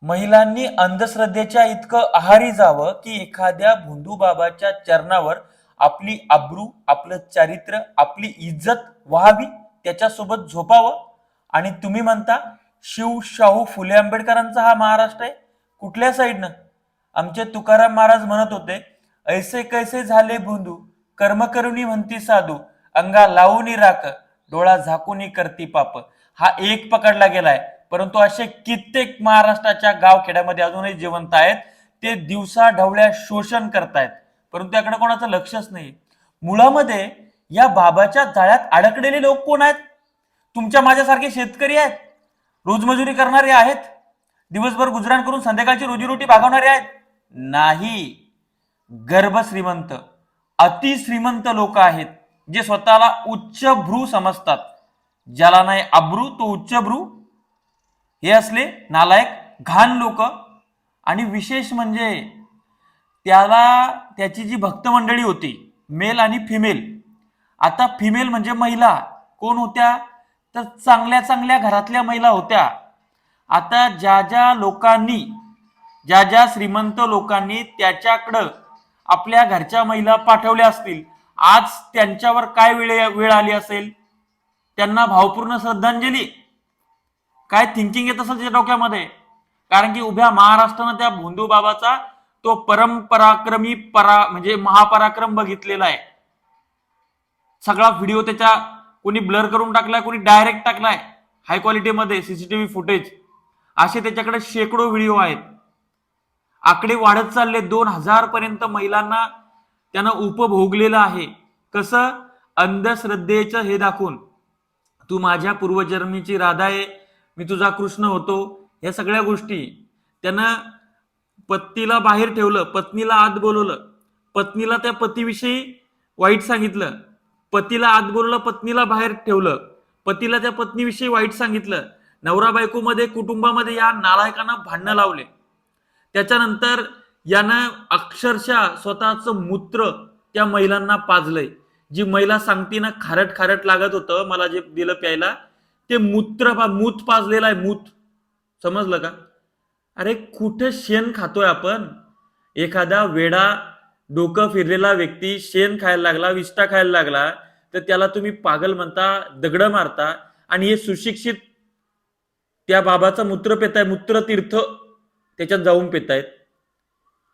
महिलांनी अंधश्रद्धेच्या इतकं आहारी जावं की एखाद्या भोंदूबाबाच्या चरणावर आपली आब्रू, आपलं चारित्र्य, आपली इज्जत व्हावी, त्याच्यासोबत झोपावं. आणि तुम्ही म्हणता शिव शाहू फुले आंबेडकरांचा हा महाराष्ट्र आहे? कुठल्या साईडनं? आमचे तुकाराम महाराज म्हणत होते, ऐसे कैसे झाले भोंदू, कर्म करुनी म्हणती साधू, अंगा लावूनी राख, डोळा झाकूनी करती पाप. हा एक पकडला गेलाय, परंतु असे कित्येक महाराष्ट्राच्या गावखेड्यामध्ये अजूनही जिवंत आहेत. ते दिवसा ढवळ्या शोषण करतायत, परंतु याकडे कोणाचं लक्षच नाही. मुळामध्ये या बाबाच्या जाळ्यात अडकलेले लोक कोण आहेत? तुमच्या माझ्यासारखे शेतकरी आहेत, रोजमजुरी करणारे आहेत, दिवसभर गुजराण करून संध्याकाळची रोजीरोटी भागवणारे आहेत? नाही. गर्भ श्रीमंत, अति श्रीमंत लोक आहेत, जे स्वतःला उच्चभ्रू समजतात. ज्याला नाही अब्रू तो उच्चभ्रू. हे असले नालायक घाण लोक. आणि विशेष म्हणजे त्याची जी भक्त मंडळी होती, मेल आणि फिमेल. आता फिमेल म्हणजे महिला कोण होत्या? तर चांगल्या चांगल्या घरातल्या महिला होत्या. आता ज्या ज्या श्रीमंत लोकांनी त्याच्याकडं आपल्या घरच्या महिला पाठवल्या असतील, आज त्यांच्यावर काय वेळ आली असेल? त्यांना भावपूर्ण श्रद्धांजली. काय थिंकिंग येत असेल त्याच्या डोक्यामध्ये? कारण की उभ्या महाराष्ट्रानं त्या भोंदू बाबाचा तो परमपराक्रमी म्हणजे महापराक्रम बघितलेला आहे. सगळा व्हिडिओ त्याच्या कोणी ब्लर करून टाकलाय, कोणी डायरेक्ट टाकलाय हाय क्वालिटीमध्ये सीसीटीव्ही फुटेज. असे त्याच्याकडे शेकडो व्हिडिओ आहेत. आकडे वाढत चालले. 2000 पर्यंत महिलांना त्यानं उपभोगलेलं आहे. कसं? अंधश्रद्धेचं हे दाखवून, तू माझ्या पूर्वजन्मीची राधा आहे, मी तुझा कृष्ण होतो, या सगळ्या गोष्टी. त्यानं पतीला बाहेर ठेवलं, पत्नीला आत बोलवलं, पत्नीला त्या पतीविषयी वाईट सांगितलं, पतीला आत बोलवलं, पत्नीला बाहेर ठेवलं, पतीला त्या पत्नीविषयी वाईट सांगितलं. नवरा बायकोमध्ये, कुटुंबामध्ये या नालायकांना भांडणं लावले. त्याच्यानंतर यानं अक्षरशः स्वतःचं मूत्र त्या महिलांना पाजलंय. जी महिला सांगते ना, खारट खारट लागत होतं मला जे दिलं प्यायला, ते मूत पाजलेलं आहे. मूत. समजलं का? अरे कुठे शेण खातोय आपण? एखादा वेडा डोकं फिरलेला व्यक्ती शेण खायला लागला, विष्टा खायला लागला, तर त्याला तुम्ही पागल म्हणता, दगड मारता. आणि हे सुशिक्षित त्या बाबाचं मूत्र पेताय, मूत्र तीर्थ त्याच्यात जाऊन पेतायत.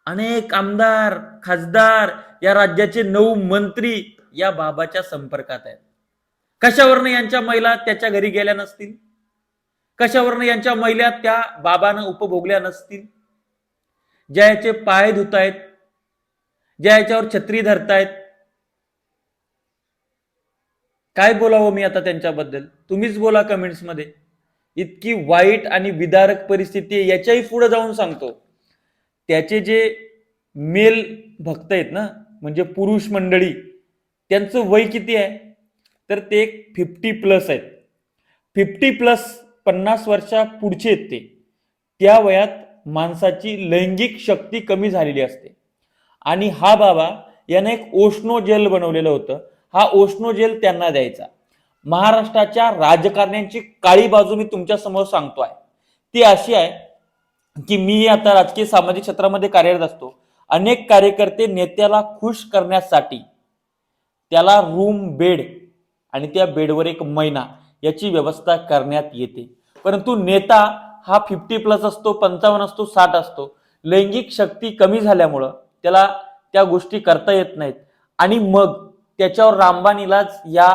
अनेक आमदार, खासदार, या राज्याचे 9 मंत्री या बाबाच्या संपर्कात आहेत. कशावरनं यांच्या महिला त्याच्या घरी गेल्या नसतील? कशावरनं यांच्या महिला त्या बाबानं उपभोगल्या नसतील? ज्या याचे पाय धुतायत, ज्या याच्यावर छत्री धरतायत, काय बोलावं मी आता त्यांच्याबद्दल? तुम्हीच बोला कमेंट्स मध्ये. इतकी वाईट आणि विदारक परिस्थिती आहे. याच्याही पुढे जाऊन सांगतो, त्याचे जे मेल भक्त आहेत ना, म्हणजे पुरुष मंडळी, त्यांचं वय किती आहे? तर ते 50+ आहेत. 50+, 50 वर्षा पुढचे आहेत ते. त्या वयात माणसाची लैंगिक शक्ती कमी झालेली असते. आणि हा बाबा याने एक ओशनो जेल बनवलेलं होतं. हा ओशनो जेल त्यांना द्यायचा. महाराष्ट्राच्या राजकारण्यांची काळी बाजू मी तुमच्या समोर सांगतोय. ती अशी आहे की मी आता राजकीय सामाजिक क्षेत्रामध्ये कार्यरत असतो. अनेक कार्यकर्ते नेत्याला खुश करण्यासाठी त्याला रूम, बेड आणि त्या बेडवर एक मैना याची व्यवस्था करण्यात येते. परंतु नेता हा 50+ असतो, 55 असतो, 60 असतो. लैंगिक शक्ती कमी झाल्यामुळं त्याला त्या गोष्टी करता येत नाहीत. आणि मग त्याच्यावर रामबाण इलाज या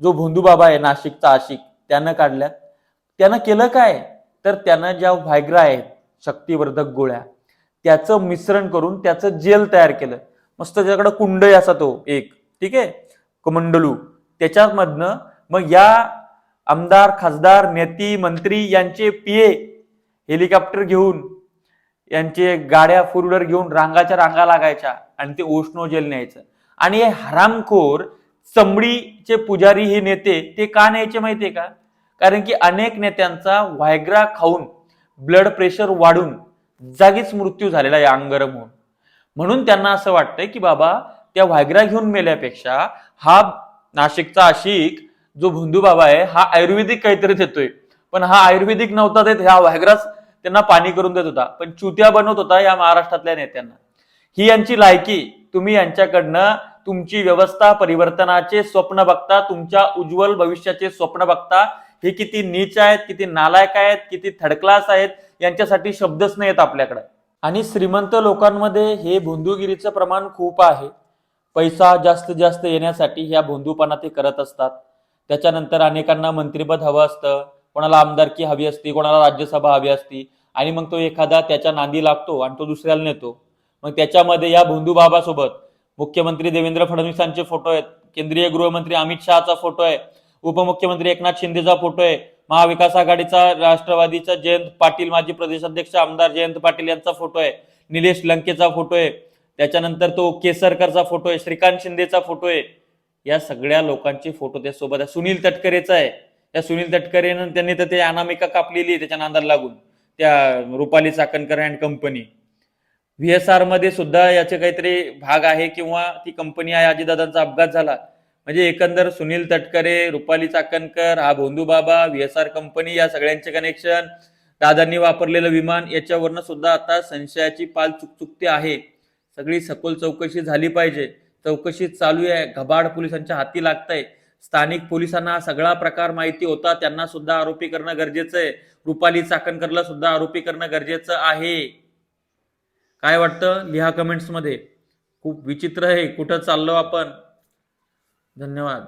जो भोंदू बाबा आहे, नाशिकचा आशिक, त्यानं काढल्यात. त्यानं केलं काय? तर त्यानं ज्या व्हायग्रा आहेत, शक्तिवर्धक गोळ्या, त्याचं मिश्रण करून त्याचं जेल तयार केलं. मस्त त्याच्याकडे कुंड असा तो एक, ठीक आहे, कमंडलू, त्याच्यामधनं मग या आमदार, खासदार, नेते, मंत्री यांचे पीए हेलिकॉप्टर घेऊन, यांचे गाड्या 4 व्हीलर घेऊन रांगाच्या रांगा लागायच्या आणि ते ओशनो जेल न्यायचं. आणि हे हरामखोर चमडीचे पुजारी हे नेते ते का न्यायचे माहितीये का? कारण की अनेक नेत्यांचा व्हायग्रा खाऊन ब्लड प्रेशर वाढून जागीच मृत्यू झालेला आहे अंगरम होऊन. म्हणून त्यांना असं वाटतंय की बाबा त्या व्हायग्रा घेऊन मेल्यापेक्षा हा नाशिकचा आशिक जो भोंदू बाबा आहे हा आयुर्वेदिक काहीतरी देतोय. पण हा आयुर्वेदिक नव्हता देत, हा व्हायग्राच त्यांना पाणी करून देत होता, पण चुत्या बनवत होता या महाराष्ट्रातल्या नेत्यांना. ही यांची लायकी. तुम्ही यांच्याकडनं तुमची व्यवस्था परिवर्तनाचे स्वप्न बघता, तुमच्या उज्ज्वल भविष्याचे स्वप्न बघता. हे किती नीच आहेत, किती नालायक आहेत, किती थर्ड क्लास आहेत, यांच्यासाठी शब्दच नाही आहेत आपल्याकडे. आणि श्रीमंत लोकांमध्ये हे भोंदूगिरीचं प्रमाण खूप आहे. पैसा जास्तीत जास्त येण्यासाठी ह्या भोंदूपणा ते करत असतात. त्याच्यानंतर अनेकांना मंत्रिपद हवं असतं, कोणाला आमदारकी हवी असती, कोणाला राज्यसभा हवी असती, आणि मग तो एखादा त्याच्या नांदी लागतो आणि तो दुसऱ्याला नेतो. मग त्याच्यामध्ये या भोंदू बाबासोबत मुख्यमंत्री देवेंद्र फडणवीसांचे फोटो आहेत, केंद्रीय गृहमंत्री अमित शहाचा फोटो आहे, उपमुख्यमंत्री एकनाथ शिंदेचा फोटो आहे, महाविकास आघाडीचा राष्ट्रवादीचा जयंत पाटील, माजी प्रदेशाध्यक्ष आमदार जयंत पाटील यांचा फोटो आहे, निलेश लंकेचा फोटो आहे, त्याच्यानंतर तो केसरकरचा फोटो आहे, श्रीकांत शिंदेचा फोटो आहे. या सगळ्या लोकांचे फोटो त्यासोबत आहे. सुनील तटकरेचा आहे. त्या सुनील तटकरेनं त्यांनी तर ते अनामिका कापलेली त्याच्या नांदाला लागून, त्या रुपाली चाकणकर अँड कंपनी. व्हीएसआर मध्ये सुद्धा याचे काहीतरी भाग आहे किंवा ती कंपनी आहे. अजितदादांचा अपघात झाला म्हणजे एकंदर सुनील तटकरे, रुपाली चाकणकर, हा भोंदू बाबा, व्हीएसआर कंपनी, या सगळ्यांचे कनेक्शन, दादांनी वापरलेलं विमान, याच्यावरनं सुद्धा आता संशयाची पाल चुकचुकते आहे. सगळी सखोल चौकशी झाली पाहिजे. चौकशी चालू आहे, घबाड पोलिसांच्या हाती लागतंय. स्थानिक पोलिसांना हा सगळा प्रकार माहिती होता, त्यांना सुद्धा आरोपी करणं गरजेचं आहे. रुपाली चाकणकरला सुद्धा आरोपी करणं गरजेचं आहे. काय वाटतं लिहा कमेंट्स मध्ये. खूप विचित्र आहे, कुठं चाललो आपण. धन्यवाद.